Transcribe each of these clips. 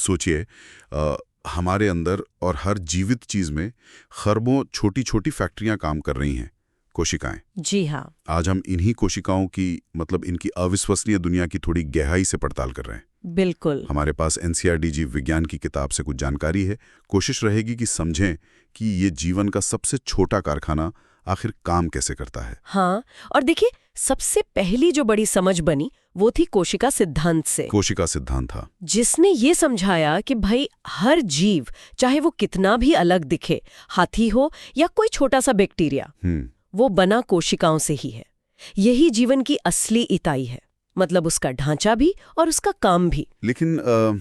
सोचिए, हमारे अंदर और हर जीवित चीज में खरबों छोटी छोटी फैक्ट्रियां काम कर रही हैं, कोशिकाएं। जी हाँ। आज हम इन्हीं कोशिकाओं की मतलब इनकी अविश्वसनीय दुनिया की थोड़ी गहराई से पड़ताल कर रहे हैं। बिल्कुल। हमारे पास एनसीईआरटी जीव विज्ञान की किताब से कुछ जानकारी है। कोशिश रहेगी कि समझें कि ये जीवन का सबसे छोटा कारखाना आखिर काम कैसे करता है। हाँ, और देखिए, सबसे पहली जो बड़ी समझ बनी वो थी कोशिका सिद्धांत से, कोशिका सिद्धांत था जिसने ये समझाया कि भाई हर जीव, चाहे वो कितना भी अलग दिखे, हाथी हो या कोई छोटा सा बैक्टीरिया, वो बना कोशिकाओं से ही है। यही जीवन की असली इकाई है, मतलब उसका ढांचा भी और उसका काम भी। लेकिन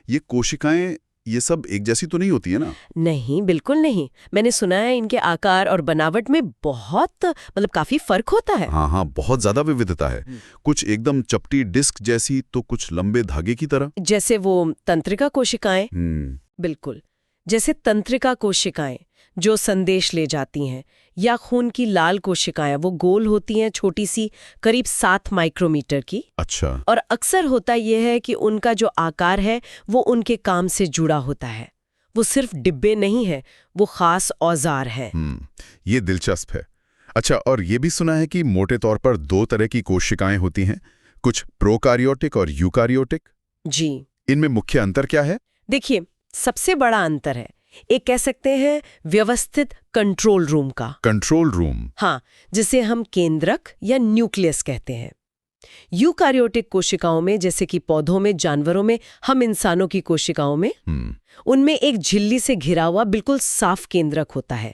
ये कोशिकाएं ये सब एक जैसी तो नहीं होती है ना? नहीं, बिल्कुल नहीं। मैंने सुना है इनके आकार और बनावट में बहुत मतलब काफी फर्क होता है। हाँ हाँ, बहुत ज्यादा विविधता है। कुछ एकदम चपटी डिस्क जैसी तो कुछ लंबे धागे की तरह। जैसे वो तंत्रिका कोशिकाएं। बिल्कुल, जैसे तंत्रिका कोशिकाएं जो संदेश ले जाती हैं, या खून की लाल कोशिकाएं, वो गोल होती हैं, छोटी सी, करीब 7 माइक्रोमीटर की। अच्छा। और अक्सर होता यह है कि उनका जो आकार है वो उनके काम से जुड़ा होता है। वो सिर्फ डिब्बे नहीं है, वो खास औजार है। ये दिलचस्प है। अच्छा, और ये भी सुना है कि मोटे तौर पर 2 तरह की कोशिकाएं होती हैं, कुछ प्रोकारियोटिक और यूकारियोटिक। जी। इनमें मुख्य अंतर क्या है? देखिए, सबसे बड़ा अंतर है, एक कह सकते हैं व्यवस्थित कंट्रोल रूम का। Control room. हाँ, जिसे हम केंद्रक या न्यूक्लियस कहते हैं। यूकारियोटिक कोशिकाओं में, जैसे कि पौधों में, जानवरों में, हम इंसानों की कोशिकाओं में, उनमें एक झिल्ली से घिरा हुआ बिल्कुल साफ केंद्रक होता है,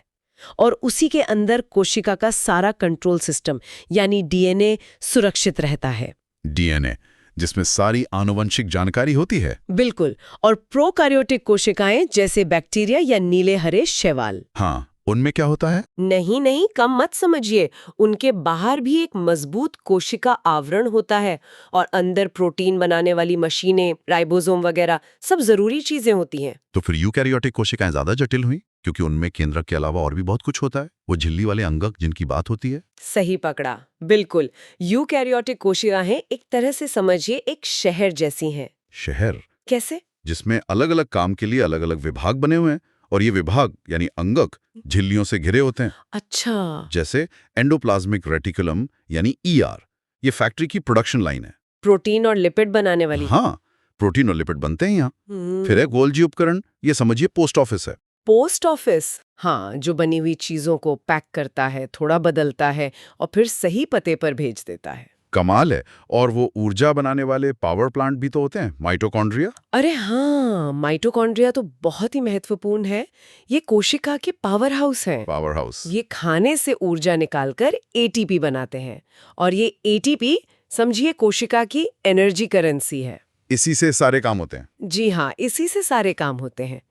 और उसी के अंदर कोशिका का सारा कंट्रोल सिस्टम यानी डीएनए सुरक्षित रहता है। डीएनए, जिसमें सारी आनुवंशिक जानकारी होती है। बिल्कुल। और प्रोकारियोटिक कोशिकाएं जैसे बैक्टीरिया या नीले हरे शैवाल। हाँ, उनमें क्या होता है? नहीं, कम मत समझिए। उनके बाहर भी एक मजबूत कोशिका आवरण होता है, और अंदर प्रोटीन बनाने वाली मशीनें, राइबोसोम वगैरह सब जरूरी चीजें होती हैं। तो फिर यूकैरियोटिक कोशिकाएं ज्यादा जटिल हुई, क्योंकि उनमें केंद्रक के अलावा और भी बहुत कुछ होता है, वो झिल्ली वाले अंगक जिनकी बात होती है। सही पकड़ा, बिल्कुल। यूकैरियोटिक कोशिकाएं एक तरह से समझिए एक शहर जैसी हैं। शहर? कैसे? जिसमें अलग अलग काम के लिए अलग अलग विभाग बने हुए हैं, और ये विभाग यानी अंगक झिल्लियों से घिरे होते हैं। अच्छा। जैसे एंडोप्लाज्मिक रेटिकुलम यानी ईआर, ये फैक्ट्री की प्रोडक्शन लाइन है। प्रोटीन और लिपिड बनाने वाली। हाँ, प्रोटीन और लिपिड बनते हैं यहाँ। फिर है गोल्जी उपकरण, ये समझिए पोस्ट ऑफिस है। पोस्ट ऑफिस, हाँ, जो बनी हुई चीजों को पैक करता है, थोड़ा बदलता है और फिर सही पते पर भेज देता है। कमाल है। और वो ऊर्जा बनाने वाले पावर प्लांट भी तो होते हैं, माइटोकॉन्ड्रिया। अरे हाँ, माइटोकॉन्ड्रिया तो बहुत ही महत्वपूर्ण है। ये कोशिका के पावर हाउस हैं। Power house. ये खाने से ऊर्जा निकालकर एटीपी बनाते हैं, और ये एटीपी समझिए कोशिका की एनर्जी करेंसी है। इसी से सारे काम होते हैं। जी हाँ, इसी से सारे काम होते हैं।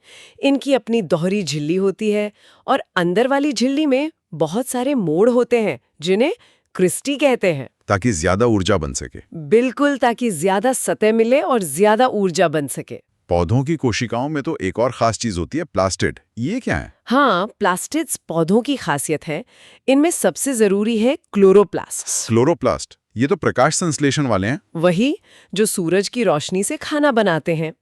इनकी अपनी दोहरी झिल्ली होती है, और अंदर वाली झिल्ली में बहुत सारे मोड़ होते हैं जिन्हें क्रिस्टी कहते हैं। ताकि ज्यादा ऊर्जा बन सके। बिल्कुल, ताकि ज्यादा सतह मिले और ज्यादा ऊर्जा बन सके। पौधों की कोशिकाओं में तो एक और खास चीज होती है, प्लास्टिड। ये क्या है? हाँ, प्लास्टिड्स पौधों की खासियत है। इनमें सबसे जरूरी है क्लोरोप्लास्ट। क्लोरोप्लास्ट, ये तो प्रकाश संश्लेषण वाले हैं। वही, जो सूरज की रोशनी से खाना बनाते हैं।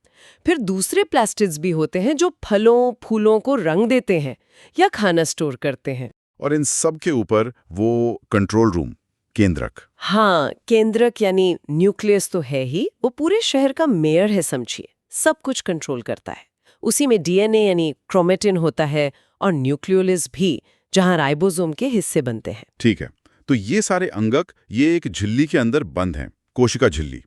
फिर दूसरे प्लास्टिड्स भी होते हैं जो फलों फूलों को रंग देते हैं या खाना स्टोर करते हैं। और इन सब के ऊपर वो कंट्रोल रूम, केंद्रक। हाँ, केंद्रक यानी न्यूक्लियस तो है ही, वो पूरे शहर का मेयर है समझिए, सब कुछ कंट्रोल करता है। उसी में डीएनए यानी क्रोमेटिन होता है, और न्यूक्लियोलिस भी, जहां राइबोसोम के हिस्से बनते हैं। ठीक है, तो ये सारे अंगक ये एक झिल्ली के अंदर बंद हैं, कोशिका झिल्ली।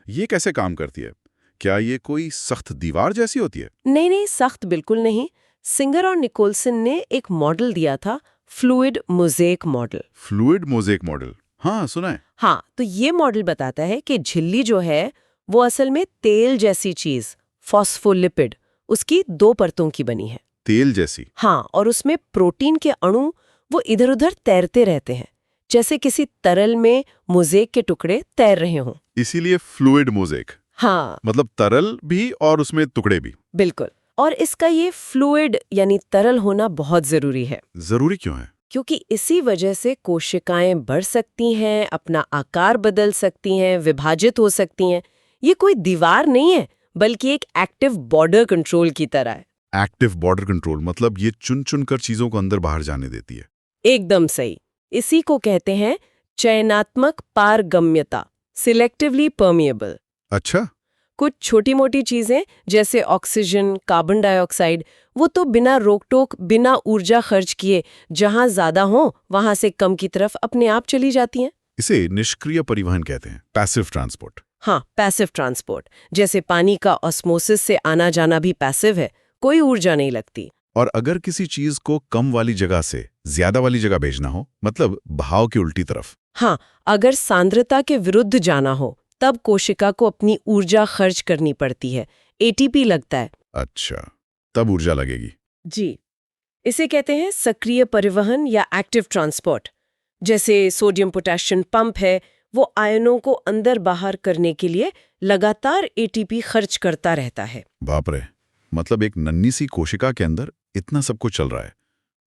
ये कैसे काम करती है? क्या ये कोई सख्त दीवार जैसी होती है? नहीं, सख्त बिल्कुल नहीं। सिंगर और निकोलसन ने एक मॉडल दिया था, fluid mosaic model. Fluid mosaic model, हाँ सुना है। हाँ, तो ये मॉडल बताता है कि झिल्ली जो है वो असल में तेल जैसी चीज, फॉस्फोलिपिड, उसकी 2 परतों की बनी है। तेल जैसी? हाँ, और उसमें प्रोटीन के अणु वो इधर उधर तैरते रहते हैं, जैसे किसी तरल में मोज़ेक के टुकड़े तैर रहे हों। इसीलिए फ्लूइड मोज़ेक। हाँ, मतलब तरल भी और उसमें टुकड़े भी। बिल्कुल। और इसका ये फ्लूइड यानी तरल होना बहुत जरूरी है। जरूरी क्यों है? क्योंकि इसी वजह से कोशिकाएं बढ़ सकती हैं, अपना आकार बदल सकती हैं, विभाजित हो सकती हैं। ये कोई दीवार नहीं है, बल्कि एक एक्टिव बॉर्डर कंट्रोल की तरह है। एक्टिव बॉर्डर कंट्रोल मतलब ये चुन चुन कर चीजों को अंदर बाहर जाने देती है। एकदम सही। इसी को कहते हैं चयनात्मक पारगम्यता, सिलेक्टिवली परमिएबल। अच्छा। कुछ छोटी मोटी चीजें जैसे ऑक्सीजन, कार्बन डाइऑक्साइड, वो तो बिना रोक टोक, बिना ऊर्जा खर्च किए जहां ज्यादा हो वहां से कम की तरफ अपने आप चली जाती हैं। इसे निष्क्रिय परिवहन कहते हैं, पैसिव ट्रांसपोर्ट। हाँ, पैसिव ट्रांसपोर्ट। जैसे पानी का ऑस्मोसिस से आना जाना भी पैसिव है, कोई ऊर्जा नहीं लगती। और अगर किसी चीज को कम वाली जगह से ज्यादा वाली जगह भेजना हो, मतलब बहाव की उल्टी तरफ। हाँ, अगर सांद्रता के विरुद्ध जाना हो तब कोशिका को अपनी ऊर्जा खर्च करनी पड़ती है, एटीपी लगता है। अच्छा, तब ऊर्जा लगेगी। जी, इसे कहते हैं सक्रिय परिवहन या एक्टिव ट्रांसपोर्ट। जैसे सोडियम पोटेशियम पंप है, वो आयनों को अंदर बाहर करने के लिए लगातार एटीपी खर्च करता रहता है। बाप रे, मतलब एक नन्ही सी कोशिका के अंदर इतना सब कुछ चल रहा है।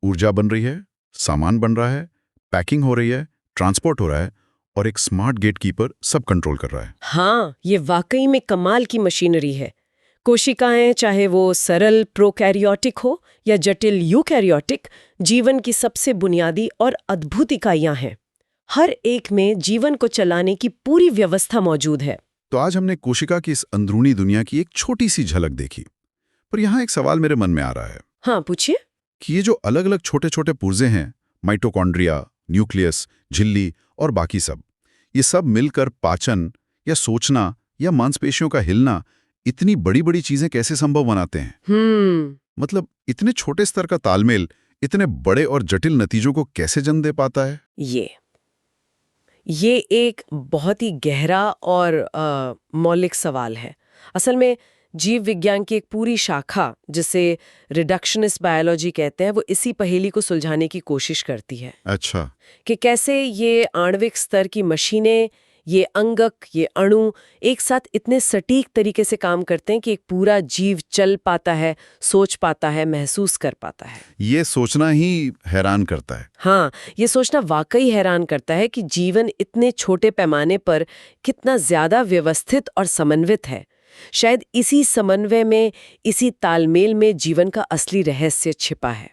ऊर्जा बन रही है, सामान बन रहा है, पैकिंग हो रही है, ट्रांसपोर्ट हो रहा है, और एक स्मार्ट गेटकीपर सब कंट्रोल कर रहा है। हाँ, ये वाकई में कमाल की मशीनरी है। कोशिकाएं चाहे वो सरल प्रोकैरियोटिक हो या जटिल यूकैरियोटिक, जीवन की सबसे बुनियादी और अद्भुत इकाइयां हैं। हर एक में जीवन को चलाने की पूरी व्यवस्था मौजूद है। तो आज हमने कोशिका की इस अंदरूनी दुनिया की एक छोटी सी झलक देखी, पर यहाँ एक सवाल मेरे मन में आ रहा है हाँ, पूछिए। कि ये जो अलग अलग छोटे छोटे पुर्जे हैं, माइटोकॉन्ड्रिया, न्यूक्लियस, झिल्ली और बाकी सब, ये सब मिलकर पाचन या सोचना या मांसपेशियों का हिलना, इतनी बड़ी बड़ी चीजें कैसे संभव बनाते हैं? मतलब इतने छोटे स्तर का तालमेल इतने बड़े और जटिल नतीजों को कैसे जन्म दे पाता है? ये एक बहुत ही गहरा और मौलिक सवाल है। असल में जीव विज्ञान की एक पूरी शाखा, जिसे रिडक्शनिस्ट बायोलॉजी कहते हैं, वो इसी पहेली को सुलझाने की कोशिश करती है। अच्छा। कि कैसे ये आणविक स्तर की मशीनें, ये अंगक, ये अणु एक साथ इतने सटीक तरीके से काम करते हैं कि एक पूरा जीव चल पाता है, सोच पाता है, महसूस कर पाता है। ये सोचना ही हैरान करता है। हाँ, ये सोचना वाकई हैरान करता है कि जीवन इतने छोटे पैमाने पर कितना ज्यादा व्यवस्थित और समन्वित है। शायद इसी समन्वय में, इसी तालमेल में जीवन का असली रहस्य छिपा है।